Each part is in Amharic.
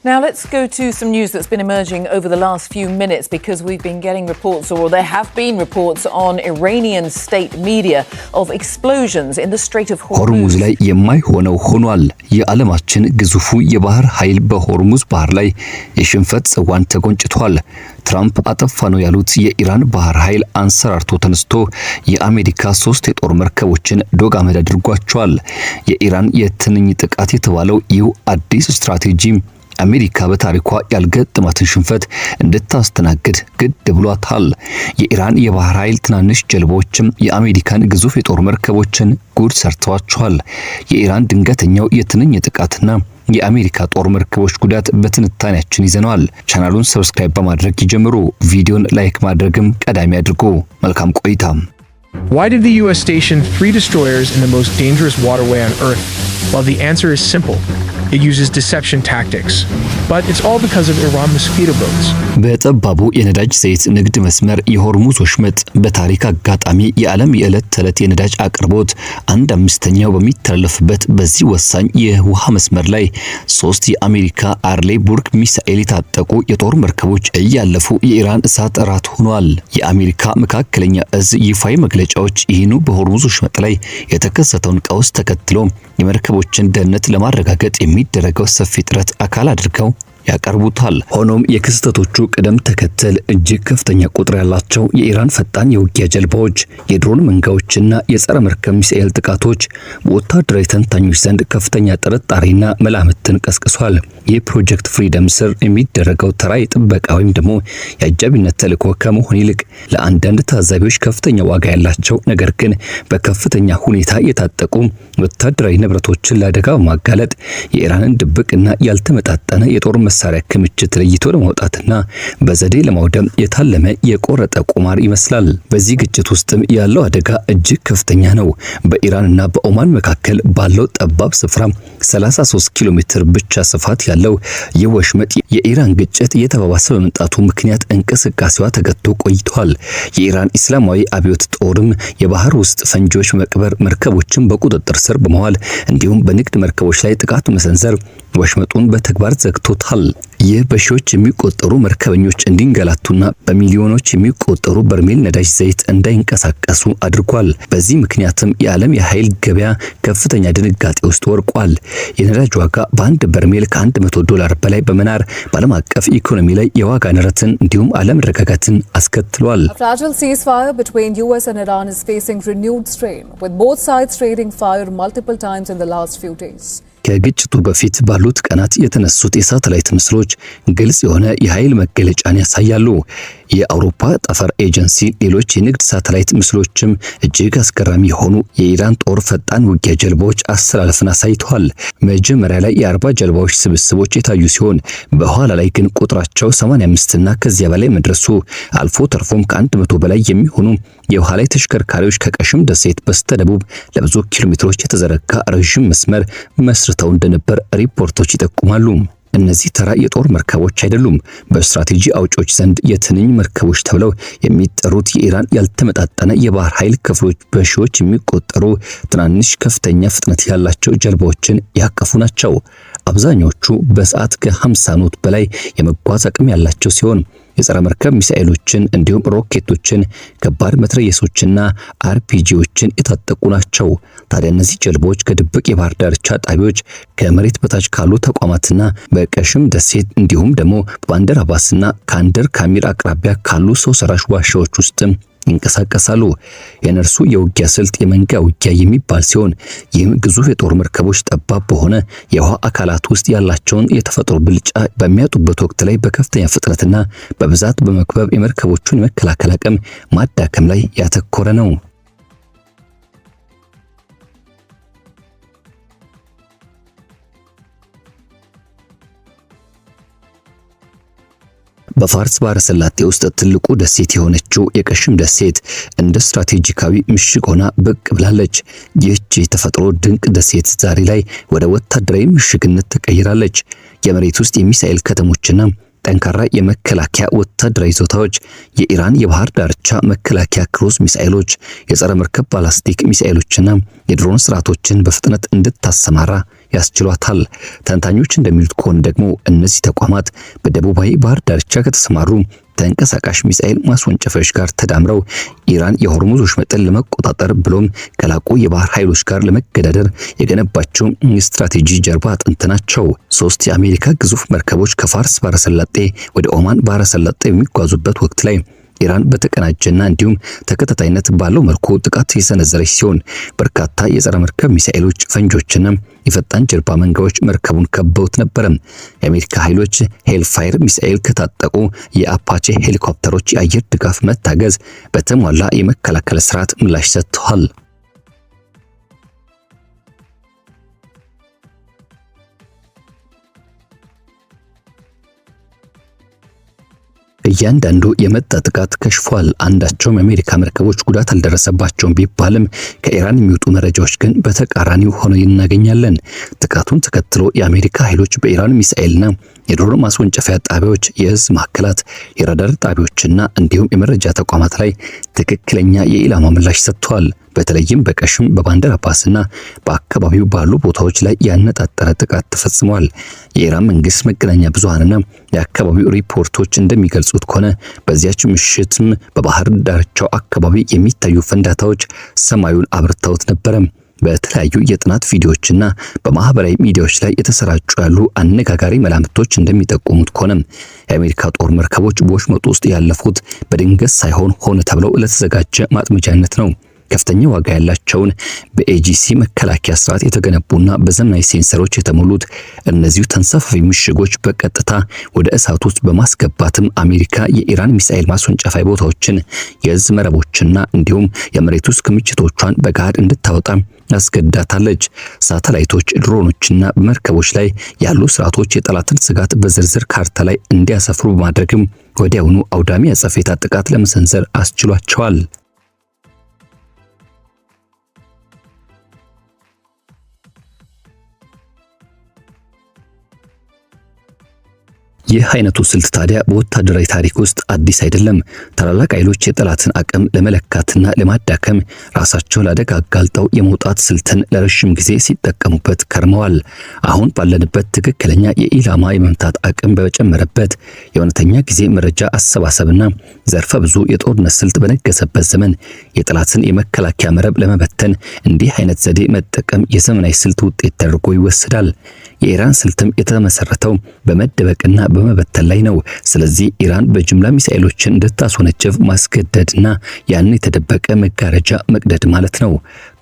Now let's go to some news that's been emerging over the last few minutes because we've been getting reports, or there have been reports on Iranian state media of explosions in the Strait of Hormuz ላይ የማይሆነው ሆኗል። የዓለማችን ግዙፉ የባህር ኃይል በሆርሙዝ ባህር ላይ የሽንፈት ጽዋን ተጎንጭቷል። ትራምፕ አጠፋ ነው ያሉት የኢራን ባህር ኃይል አንሰራርቶ ተነስቶ የአሜሪካ 3 የጦር መርከቦችን ዶግ አመድ አድርጓቸዋል። የኢራን የትንኝ ጥቃት የተባለው ይህ አዲስ ስትራቴጂ አሜሪካ በታሪኳ ያልገጠማትን ሽንፈት እንድታስተናግድ ግድ ብሏታል። የኢራን የባህር ኃይል ትናንሽ ጀልባዎችም የአሜሪካን ግዙፍ የጦር መርከቦችን ጉድ ሰርተዋቸዋል። የኢራን ድንገተኛው የትንኝ ጥቃትና የአሜሪካ ጦር መርከቦች ጉዳት በትንታኔያችን ይዘናል። ቻናሉን ሰብስክራይብ በማድረግ ይጀምሩ። ቪዲዮን ላይክ ማድረግም ቀዳሚ አድርጉ። መልካም ቆይታ። Why did the US station 3 destroyers in the most dangerous waterway on Earth? Well, the answer is simple. It uses deception tactics. But it's all because of Iran mosquito boats. በጠባቡ የነዳጅ ዘይት ንግድ መስመር የሆርሙዝ ወሽመጥ በታሪክ አጋጣሚ የዓለም የዕለት ተዕለት የነዳጅ አቅርቦት 1/5ኛው በሚተላለፍበት በዚህ ወሳኝ የውሃ መስመር ላይ 3 የአሜሪካ አርሌ ቡርግ ሚሳኤል የታጠቁ የጦር መርከቦች እያለፉ የኢራን እሳት እራት ሆኗል። የአሜሪካ መካከለኛ እዝ ይፋዊ መግለጫዎች ይህኑ በሆርሙዝ ወሽመጥ ላይ የተከሰተውን ቀውስ ተከትሎ የመርከቦችን ደህንነት ለማረጋገጥ የሚደረገው ሰፊ ጥረት አካል አድርገው ያቀርቡታል። ሆኖም የክስተቶቹ ቅደም ተከተል እጅግ ከፍተኛ ቁጥር ያላቸው የኢራን ፈጣን የውጊያ ጀልባዎች፣ የድሮን መንጋዎችና የጸረ መርከብ ሚሳኤል ጥቃቶች በወታደራዊ ተንታኞች ዘንድ ከፍተኛ ጥርጣሬና መላምትን ቀስቅሷል። የፕሮጀክት ፍሪደም ስር የሚደረገው ተራ የጥበቃ ወይም ደግሞ የአጃቢነት ተልዕኮ ከመሆን ይልቅ ለአንዳንድ ታዛቢዎች ከፍተኛ ዋጋ ያላቸው ነገር ግን በከፍተኛ ሁኔታ የታጠቁ ወታደራዊ ንብረቶችን ለአደጋ በማጋለጥ የኢራንን ድብቅና ያልተመጣጠነ የጦር መሳሪያ ክምችት ለይቶ ለማውጣትና በዘዴ ለማውደም የታለመ የቆረጠ ቁማር ይመስላል። በዚህ ግጭት ውስጥም ያለው አደጋ እጅግ ከፍተኛ ነው። በኢራንና በኦማን መካከል ባለው ጠባብ ስፍራ 33 ኪሎ ሜትር ብቻ ስፋት ያለው የወሽመጥ የኢራን ግጭት እየተባባሰ በመምጣቱ ምክንያት እንቅስቃሴዋ ተገቶ ቆይቷል። የኢራን እስላማዊ አብዮት ጦርም የባህር ውስጥ ፈንጂዎች መቅበር፣ መርከቦችን በቁጥጥር ስር በመዋል እንዲሁም በንግድ መርከቦች ላይ ጥቃት መሰንዘር ወሽመጡን በተግባር ዘግቶታል። ይህ በሺዎች የሚቆጠሩ መርከበኞች እንዲንገላቱና በሚሊዮኖች የሚቆጠሩ በርሜል ነዳጅ ዘይት እንዳይንቀሳቀሱ አድርጓል። በዚህ ምክንያትም የዓለም የኃይል ገበያ ከፍተኛ ድንጋጤ ውስጥ ወርቋል። የነዳጅ ዋጋ በአንድ በርሜል $100 በላይ በመናር በዓለም አቀፍ ኢኮኖሚ ላይ የዋጋ ንረትን እንዲሁም አለመረጋጋትን አስከትሏል። A fragile ceasefire between US and Iran is facing renewed strain, with both sides trading fire multiple times in the last few days. ከግጭቱ በፊት ባሉት ቀናት የተነሱት የሳተላይት ምስሎች ግልጽ የሆነ የኃይል መገለጫን ያሳያሉ። የአውሮፓ ጠፈር ኤጀንሲ ሌሎች የንግድ ሳተላይት ምስሎችም እጅግ አስገራሚ የሆኑ የኢራን ጦር ፈጣን ውጊያ ጀልባዎች አሰላለፍን አሳይተዋል። መጀመሪያ ላይ የ40 ጀልባዎች ስብስቦች የታዩ ሲሆን በኋላ ላይ ግን ቁጥራቸው 85 እና ከዚያ በላይ መድረሱ አልፎ ተርፎም ከ100 በላይ የሚሆኑ የውሃ ላይ ተሽከርካሪዎች ከቀሽም ደሴት በስተደቡብ ለብዙ ኪሎ ሜትሮች የተዘረጋ ረዥም መስመር መስርተው እንደነበር ሪፖርቶች ይጠቁማሉ። እነዚህ ተራ የጦር መርከቦች አይደሉም። በስትራቴጂ አውጪዎች ዘንድ የትንኝ መርከቦች ተብለው የሚጠሩት የኢራን ያልተመጣጠነ የባህር ኃይል ክፍሎች በሺዎች የሚቆጠሩ ትናንሽ ከፍተኛ ፍጥነት ያላቸው ጀልባዎችን ያቀፉ ናቸው። አብዛኞቹ በሰዓት ከ50 ኖት በላይ የመጓዝ አቅም ያላቸው ሲሆን የጸረ መርከብ ሚሳኤሎችን እንዲሁም ሮኬቶችን፣ ከባድ መትረየሶችና አርፒጂዎችን የታጠቁ ናቸው። ታዲያ እነዚህ ጀልባዎች ከድብቅ የባህር ዳርቻ ጣቢያዎች፣ ከመሬት በታች ካሉ ተቋማትና በቀሽም ደሴት እንዲሁም ደግሞ በባንደር አባስና ካንደር ካሚር አቅራቢያ ካሉ ሰው ሰራሽ ዋሻዎች ውስጥም ይንቀሳቀሳሉ። የነርሱ የውጊያ ስልት የመንጋ ውጊያ የሚባል ሲሆን ይህም ግዙፍ የጦር መርከቦች ጠባብ በሆነ የውሃ አካላት ውስጥ ያላቸውን የተፈጥሮ ብልጫ በሚያጡበት ወቅት ላይ በከፍተኛ ፍጥነትና በብዛት በመክበብ የመርከቦቹን የመከላከል አቅም ማዳከም ላይ ያተኮረ ነው። በፋርስ ባህረ ሰላጤ ውስጥ ትልቁ ደሴት የሆነችው የቀሽም ደሴት እንደ ስትራቴጂካዊ ምሽግ ሆና ብቅ ብላለች። ይህች የተፈጥሮ ድንቅ ደሴት ዛሬ ላይ ወደ ወታደራዊ ምሽግነት ተቀይራለች። የመሬት ውስጥ የሚሳኤል ከተሞችና ጠንካራ የመከላከያ ወታደራዊ ይዞታዎች፣ የኢራን የባህር ዳርቻ መከላከያ ክሩዝ ሚሳኤሎች፣ የጸረ መርከብ ባላስቲክ ሚሳኤሎችና የድሮን ስርዓቶችን በፍጥነት እንድታሰማራ ያስችሏታል። ተንታኞች እንደሚሉት ከሆነ ደግሞ እነዚህ ተቋማት በደቡባዊ ባህር ዳርቻ ከተሰማሩ ተንቀሳቃሽ ሚሳኤል ማስወንጨፊያዎች ጋር ተዳምረው ኢራን የሆርሙዝ ወሽመጥን ለመቆጣጠር ብሎም ከላቁ የባህር ኃይሎች ጋር ለመገዳደር የገነባቸው ስትራቴጂ ጀርባ አጥንት ናቸው። 3 የአሜሪካ ግዙፍ መርከቦች ከፋርስ ባህረ ሰላጤ ወደ ኦማን ባህረ ሰላጤ የሚጓዙበት ወቅት ላይ ኢራን በተቀናጀና እንዲሁም ተከታታይነት ባለው መልኩ ጥቃት የሰነዘረች ሲሆን በርካታ የጸረ መርከብ ሚሳኤሎች፣ ፈንጆችና የፈጣን ጀልባ መንጋዎች መርከቡን ከበውት ነበር። የአሜሪካ ኃይሎች ሄልፋየር ሚሳኤል ከታጠቁ የአፓቼ ሄሊኮፕተሮች የአየር ድጋፍ መታገዝ በተሟላ የመከላከል ስርዓት ምላሽ ሰጥተዋል። እያንዳንዱ የመጣ ጥቃት ከሽፏል። አንዳቸውም የአሜሪካ መርከቦች ጉዳት አልደረሰባቸውም ቢባልም ከኢራን የሚወጡ መረጃዎች ግን በተቃራኒው ሆነው እናገኛለን። ጥቃቱን ተከትሎ የአሜሪካ ኃይሎች በኢራን ሚሳኤልና የድሮን ማስወንጨፊያ ጣቢያዎች፣ የእዝ ማዕከላት፣ የራዳር ጣቢያዎችና እንዲሁም የመረጃ ተቋማት ላይ ትክክለኛ የኢላማ ምላሽ ሰጥተዋል። በተለይም በቀሽም በባንደር አባስና በአካባቢው ባሉ ቦታዎች ላይ ያነጣጠረ ጥቃት ተፈጽሟል። የኢራን መንግስት መገናኛ ብዙሃንና የአካባቢው ሪፖርቶች እንደሚገልጹት ከሆነ በዚያች ምሽትም በባህር ዳርቻው አካባቢ የሚታዩ ፍንዳታዎች ሰማዩን አብርተውት ነበረ። በተለያዩ የጥናት ቪዲዮዎችና በማህበራዊ ሚዲያዎች ላይ የተሰራጩ ያሉ አነጋጋሪ መላምቶች እንደሚጠቁሙት ከሆነ የአሜሪካ ጦር መርከቦች በወሽመጡ ውስጥ ያለፉት በድንገት ሳይሆን ሆነ ተብለው ለተዘጋጀ ማጥመጃነት ነው። ከፍተኛ ዋጋ ያላቸውን በኤጂሲ መከላከያ ስርዓት የተገነቡና በዘመናዊ ሴንሰሮች የተሞሉት እነዚሁ ተንሳፋፊ ምሽጎች በቀጥታ ወደ እሳት ውስጥ በማስገባትም አሜሪካ የኢራን ሚሳኤል ማስወንጨፊያ ቦታዎችን፣ የእዝ መረቦችና እንዲሁም የመሬት ውስጥ ክምችቶቿን በጋድ እንድታወጣ አስገድዳታለች። ሳተላይቶች፣ ድሮኖችና በመርከቦች ላይ ያሉ ስርዓቶች የጠላትን ስጋት በዝርዝር ካርታ ላይ እንዲያሰፍሩ በማድረግም ወዲያውኑ አውዳሚ አጸፋዊ ጥቃት ለመሰንዘር አስችሏቸዋል። ይህ አይነቱ ስልት ታዲያ በወታደራዊ ታሪክ ውስጥ አዲስ አይደለም። ታላላቅ ኃይሎች የጠላትን አቅም ለመለካትና ለማዳከም ራሳቸው ለአደጋ አጋልጠው የመውጣት ስልትን ለረጅም ጊዜ ሲጠቀሙበት ከርመዋል። አሁን ባለንበት ትክክለኛ የኢላማ የመምታት አቅም በጨመረበት የእውነተኛ ጊዜ መረጃ አሰባሰብና ዘርፈ ብዙ የጦርነት ስልት በነገሰበት ዘመን የጠላትን የመከላከያ መረብ ለመበተን እንዲህ አይነት ዘዴ መጠቀም የዘመናዊ ስልት ውጤት ተደርጎ ይወሰዳል። የኢራን ስልትም የተመሰረተው በመደበቅና በመበተን ላይ ነው። ስለዚህ ኢራን በጅምላ ሚሳኤሎችን እንድታስወነጭፍ ማስገደድና ያን የተደበቀ መጋረጃ መቅደድ ማለት ነው።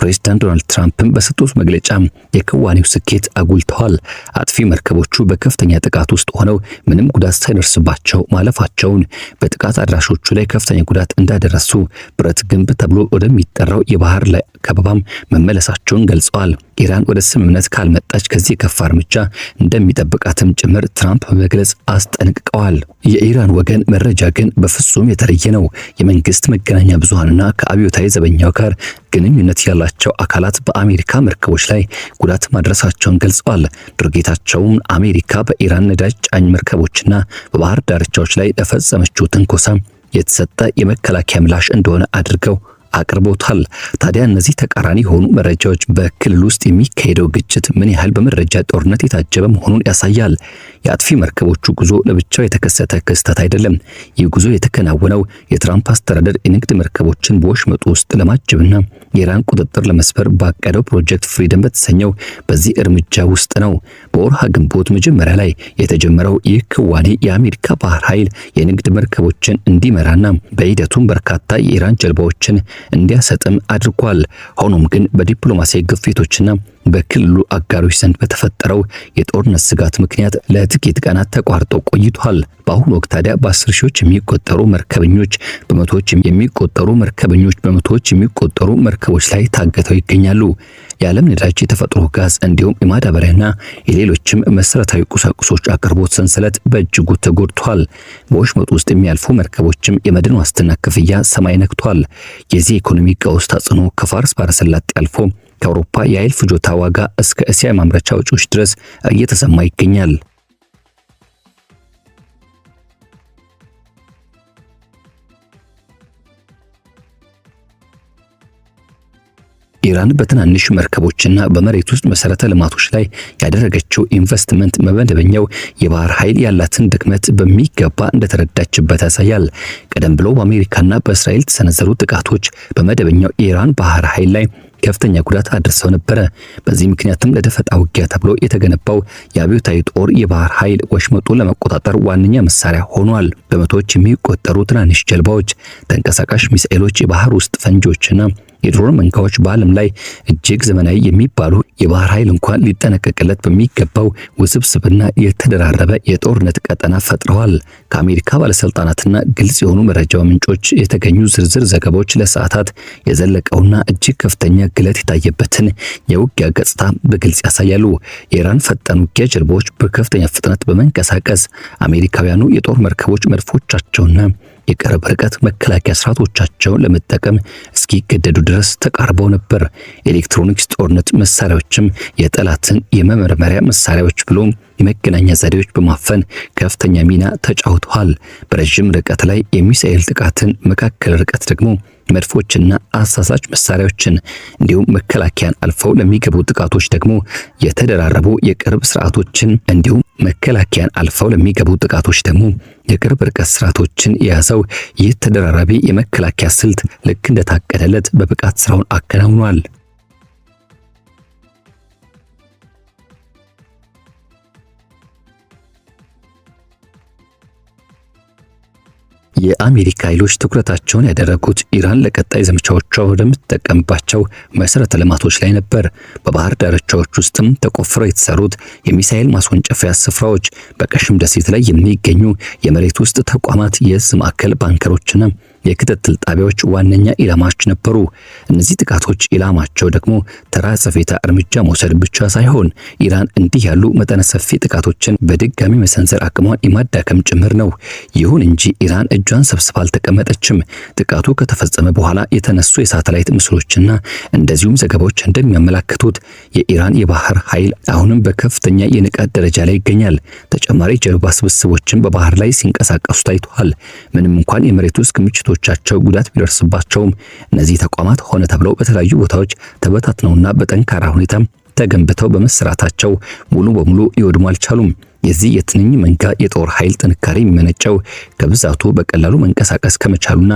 ፕሬዝዳንት ዶናልድ ትራምፕም በሰጡት መግለጫ የክዋኔው ስኬት አጉልተዋል። አጥፊ መርከቦቹ በከፍተኛ ጥቃት ውስጥ ሆነው ምንም ጉዳት ሳይደርስባቸው ማለፋቸውን፣ በጥቃት አድራሾቹ ላይ ከፍተኛ ጉዳት እንዳደረሱ፣ ብረት ግንብ ተብሎ ወደሚጠራው የባህር ላይ ከበባም መመለሳቸውን ገልጸዋል። ኢራን ወደ ስምምነት ካልመጣች ከዚህ የከፋ እርምጃ እንደሚጠብቃትም ጭምር ትራምፕ በመግለጽ አስጠንቅቀዋል። የኢራን ወገን መረጃ ግን በፍጹም የተለየ ነው። የመንግስት መገናኛ ብዙሃንና ከአብዮታዊ ዘበኛው ጋር ግንኙነት ያላቸው አካላት በአሜሪካ መርከቦች ላይ ጉዳት ማድረሳቸውን ገልጸዋል። ድርጊታቸውም አሜሪካ በኢራን ነዳጅ ጫኝ መርከቦችና በባህር ዳርቻዎች ላይ ለፈጸመችው ትንኮሳ የተሰጠ የመከላከያ ምላሽ እንደሆነ አድርገው አቅርቦታል። ታዲያ እነዚህ ተቃራኒ የሆኑ መረጃዎች በክልል ውስጥ የሚካሄደው ግጭት ምን ያህል በመረጃ ጦርነት የታጀበ መሆኑን ያሳያል። የአጥፊ መርከቦቹ ጉዞ ለብቻው የተከሰተ ክስተት አይደለም። ይህ ጉዞ የተከናወነው የትራምፕ አስተዳደር የንግድ መርከቦችን በወሽመጡ ውስጥ ለማጀብና የኢራን ቁጥጥር ለመስበር ባቀደው ፕሮጀክት ፍሪደም በተሰኘው በዚህ እርምጃ ውስጥ ነው። በወርሃ ግንቦት መጀመሪያ ላይ የተጀመረው ይህ ክዋኔ የአሜሪካ ባህር ኃይል የንግድ መርከቦችን እንዲመራና በሂደቱም በርካታ የኢራን ጀልባዎችን እንዲያሰጥም አድርጓል። ሆኖም ግን በዲፕሎማሲያዊ ግፊቶችና በክልሉ አጋሮች ዘንድ በተፈጠረው የጦርነት ስጋት ምክንያት ለጥቂት ቀናት ተቋርጦ ቆይቷል። በአሁኑ ወቅት ታዲያ በ10 ሺዎች የሚቆጠሩ መርከበኞች፣ በመቶዎች የሚቆጠሩ መርከበኞች በመቶዎች የሚቆጠሩ መርከቦች ላይ ታግተው ይገኛሉ። የዓለም ነዳጅ፣ የተፈጥሮ ጋዝ እንዲሁም የማዳበሪያና የሌሎችም መሰረታዊ ቁሳቁሶች አቅርቦት ሰንሰለት በእጅጉ ተጎድቷል። በወሽመጡ ውስጥ የሚያልፉ መርከቦችም የመድን ዋስትና ክፍያ ሰማይ ነክቷል። የዚህ ኢኮኖሚ ቀውስ ተጽዕኖ ከፋርስ ባህረ ሰላጤ አልፎ ከአውሮፓ የኃይል ፍጆታ ዋጋ እስከ እስያ ማምረቻ ወጪዎች ድረስ እየተሰማ ይገኛል። ኢራን በትናንሽ መርከቦችና በመሬት ውስጥ መሰረተ ልማቶች ላይ ያደረገችው ኢንቨስትመንት መደበኛው የባህር ኃይል ያላትን ድክመት በሚገባ እንደተረዳችበት ያሳያል። ቀደም ብሎ በአሜሪካና በእስራኤል የተሰነዘሩ ጥቃቶች በመደበኛው የኢራን ባህር ኃይል ላይ ከፍተኛ ጉዳት አድርሰው ነበር። በዚህ ምክንያትም ለደፈጣ ውጊያ ተብሎ የተገነባው የአብዮታዊ ጦር የባህር ኃይል ወሽመጡን ለመቆጣጠር ዋነኛ መሳሪያ ሆኗል። በመቶዎች የሚቆጠሩ ትናንሽ ጀልባዎች፣ ተንቀሳቃሽ ሚሳኤሎች፣ የባህር ውስጥ ፈንጂዎችና የድሮን መንጋዎች በዓለም ላይ እጅግ ዘመናዊ የሚባሉ የባህር ኃይል እንኳን ሊጠነቀቅለት በሚገባው ውስብስብና የተደራረበ የጦርነት ቀጠና ፈጥረዋል። ከአሜሪካ ባለስልጣናትና ግልጽ የሆኑ መረጃ ምንጮች የተገኙ ዝርዝር ዘገባዎች ለሰዓታት የዘለቀውና እጅግ ከፍተኛ ግለት የታየበትን የውጊያ ገጽታ በግልጽ ያሳያሉ። የኢራን ፈጣን ውጊያ ጀልባዎች በከፍተኛ ፍጥነት በመንቀሳቀስ አሜሪካውያኑ የጦር መርከቦች መድፎቻቸውና የቅርብ ርቀት መከላከያ ስርዓቶቻቸውን ለመጠቀም እስኪገደዱ ድረስ ተቃርበው ነበር። ኤሌክትሮኒክስ ጦርነት መሳሪያዎችም የጠላትን የመመርመሪያ መሳሪያዎች ብሎ የመገናኛ ዘዴዎች በማፈን ከፍተኛ ሚና ተጫውተዋል። በረጅም ርቀት ላይ የሚሳኤል ጥቃትን፣ መካከል ርቀት ደግሞ መድፎችና አሳሳች መሳሪያዎችን እንዲሁም መከላከያን አልፈው ለሚገቡ ጥቃቶች ደግሞ የተደራረቡ የቅርብ ስርዓቶችን እንዲሁም መከላከያን አልፈው ለሚገቡ ጥቃቶች ደግሞ የቅርብ ርቀት ስርዓቶችን የያዘው ይህ ተደራራቢ የመከላከያ ስልት ልክ እንደታቀደለት በብቃት ስራውን አከናውኗል። የአሜሪካ ኃይሎች ትኩረታቸውን ያደረጉት ኢራን ለቀጣይ ዘመቻዎቿ ወደምትጠቀምባቸው መሰረተ ልማቶች ላይ ነበር። በባህር ዳርቻዎች ውስጥም ተቆፍረው የተሰሩት የሚሳኤል ማስወንጨፊያ ስፍራዎች፣ በቀሽም ደሴት ላይ የሚገኙ የመሬት ውስጥ ተቋማት፣ የእዝ ማዕከል፣ ባንከሮችና የክትትል ጣቢያዎች ዋነኛ ኢላማዎች ነበሩ። እነዚህ ጥቃቶች ኢላማቸው ደግሞ ተራ ጽፌታ እርምጃ መውሰድ ብቻ ሳይሆን ኢራን እንዲህ ያሉ መጠነ ሰፊ ጥቃቶችን በድጋሚ መሰንዘር አቅሟን የማዳከም ጭምር ነው። ይሁን እንጂ ኢራን እጇን ሰብስባ አልተቀመጠችም። ጥቃቱ ከተፈጸመ በኋላ የተነሱ የሳተላይት ምስሎችና እንደዚሁም ዘገባዎች እንደሚያመላክቱት የኢራን የባህር ኃይል አሁንም በከፍተኛ የንቃት ደረጃ ላይ ይገኛል። ተጨማሪ ጀልባ ስብስቦችን በባህር ላይ ሲንቀሳቀሱ ታይቷል። ምንም እንኳን የመሬት ውስጥ ክምችቶቻቸው ጉዳት ቢደርስባቸውም እነዚህ ተቋማት ሆነ ተብለው በተለያዩ ቦታዎች ተበታትነውና በጠንካራ ሁኔታ ተገንብተው በመሰራታቸው ሙሉ በሙሉ ሊወድሙ አልቻሉም። የዚህ የትንኝ መንጋ የጦር ኃይል ጥንካሬ የሚመነጨው ከብዛቱ በቀላሉ መንቀሳቀስ ከመቻሉና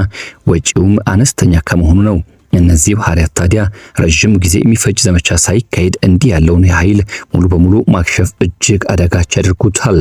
ወጪውም አነስተኛ ከመሆኑ ነው። እነዚህ ባህሪያት ታዲያ ረጅም ጊዜ የሚፈጅ ዘመቻ ሳይካሄድ እንዲህ ያለውን ኃይል ሙሉ በሙሉ ማክሸፍ እጅግ አዳጋች ያደርጉታል።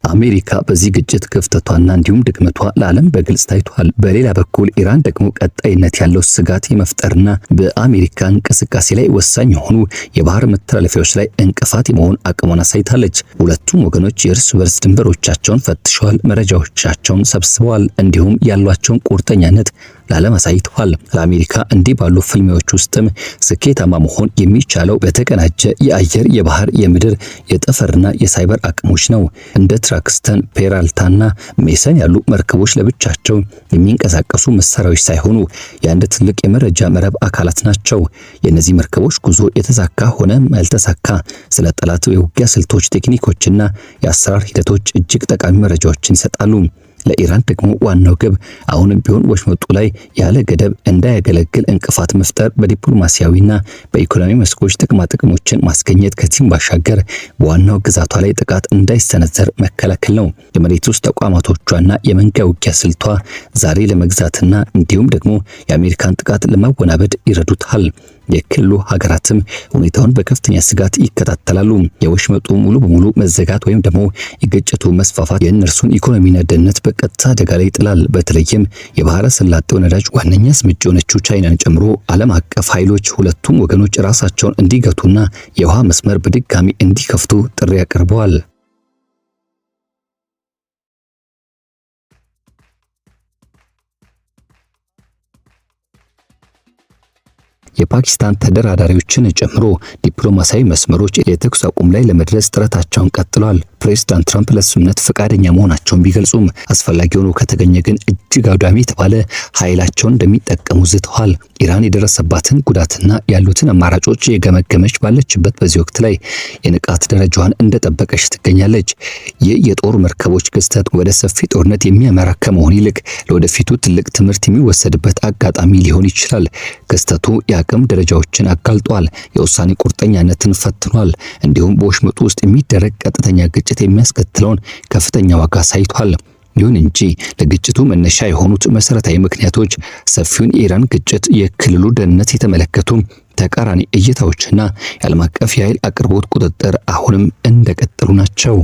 አሜሪካ በዚህ ግጭት ክፍተቷና እንዲሁም ድክመቷ ለዓለም በግልጽ ታይቷል። በሌላ በኩል ኢራን ደግሞ ቀጣይነት ያለው ስጋት የመፍጠርና በአሜሪካ እንቅስቃሴ ላይ ወሳኝ የሆኑ የባህር መተላለፊያዎች ላይ እንቅፋት የመሆን አቅሟን አሳይታለች። ሁለቱም ወገኖች የእርስ በርስ ድንበሮቻቸውን ፈትሸዋል፣ መረጃዎቻቸውን ሰብስበዋል፣ እንዲሁም ያሏቸውን ቁርጠኛነት ለዓለም አሳይተዋል። ለአሜሪካ እንዲህ ባሉ ፍልሚያዎች ውስጥም ስኬታማ መሆን የሚቻለው በተቀናጀ የአየር፣ የባህር፣ የምድር፣ የጠፈርና የሳይበር አቅሞች ነው። እንደ ትራክስተን፣ ፔራልታና ሜሰን ያሉ መርከቦች ለብቻቸው የሚንቀሳቀሱ መሳሪያዎች ሳይሆኑ የአንድ ትልቅ የመረጃ መረብ አካላት ናቸው። የእነዚህ መርከቦች ጉዞ የተሳካ ሆነ ያልተሳካ ስለ ጠላት የውጊያ ስልቶች፣ ቴክኒኮችና የአሰራር ሂደቶች እጅግ ጠቃሚ መረጃዎችን ይሰጣሉ። ለኢራን ደግሞ ዋናው ግብ አሁንም ቢሆን ወሽመጡ ላይ ያለ ገደብ እንዳያገለግል እንቅፋት መፍጠር፣ በዲፕሎማሲያዊና በኢኮኖሚ መስኮች ጥቅሞችን ማስገኘት፣ ከዚህም ባሻገር በዋናው ግዛቷ ላይ ጥቃት እንዳይሰነዘር መከላከል ነው። የመሬት ውስጥ ተቋማቶቿና የመንጋ ውጊያ ስልቷ ዛሬ ለመግዛትና እንዲሁም ደግሞ የአሜሪካን ጥቃት ለማወናበድ ይረዱታል። የክልሉ ሀገራትም ሁኔታውን በከፍተኛ ስጋት ይከታተላሉ። የወሽመጡ ሙሉ በሙሉ መዘጋት ወይም ደግሞ የግጭቱ መስፋፋት የእነርሱን ኢኮኖሚና ደህንነት በቀጥታ አደጋ ላይ ይጥላል። በተለይም የባህረ ሰላጤው ነዳጅ ዋነኛ አስመጪ የሆነችው ቻይናን ጨምሮ ዓለም አቀፍ ኃይሎች ሁለቱም ወገኖች ራሳቸውን እንዲገቱና የውሃ መስመር በድጋሚ እንዲከፍቱ ጥሪ አቅርበዋል። የፓኪስታን ተደራዳሪዎችን ጨምሮ ዲፕሎማሲያዊ መስመሮች የተኩስ አቁም ላይ ለመድረስ ጥረታቸውን ቀጥለዋል። ፕሬዝዳንት ትራምፕ ለስምምነት ፈቃደኛ መሆናቸውን ቢገልጹም አስፈላጊ ሆኖ ከተገኘ ግን እጅግ አውዳሚ የተባለ ኃይላቸውን እንደሚጠቀሙ ዝተዋል። ኢራን የደረሰባትን ጉዳትና ያሉትን አማራጮች የገመገመች ባለችበት በዚህ ወቅት ላይ የንቃት ደረጃዋን እንደጠበቀች ትገኛለች። ይህ የጦር መርከቦች ክስተት ወደ ሰፊ ጦርነት የሚያመራ ከመሆን ይልቅ ለወደፊቱ ትልቅ ትምህርት የሚወሰድበት አጋጣሚ ሊሆን ይችላል። ክስተቱ የአቅም ደረጃዎችን አጋልጧል፣ የውሳኔ ቁርጠኛነትን ፈትኗል፣ እንዲሁም በወሽመጡ ውስጥ የሚደረግ ቀጥተኛ ግጭት የሚያስከትለውን ከፍተኛ ዋጋ አሳይቷል። ይሁን እንጂ ለግጭቱ መነሻ የሆኑት መሰረታዊ ምክንያቶች ሰፊውን የኢራን ግጭት፣ የክልሉ ደህንነት የተመለከቱ ተቃራኒ እይታዎችና የዓለም አቀፍ የኃይል አቅርቦት ቁጥጥር አሁንም እንደቀጠሉ ናቸው።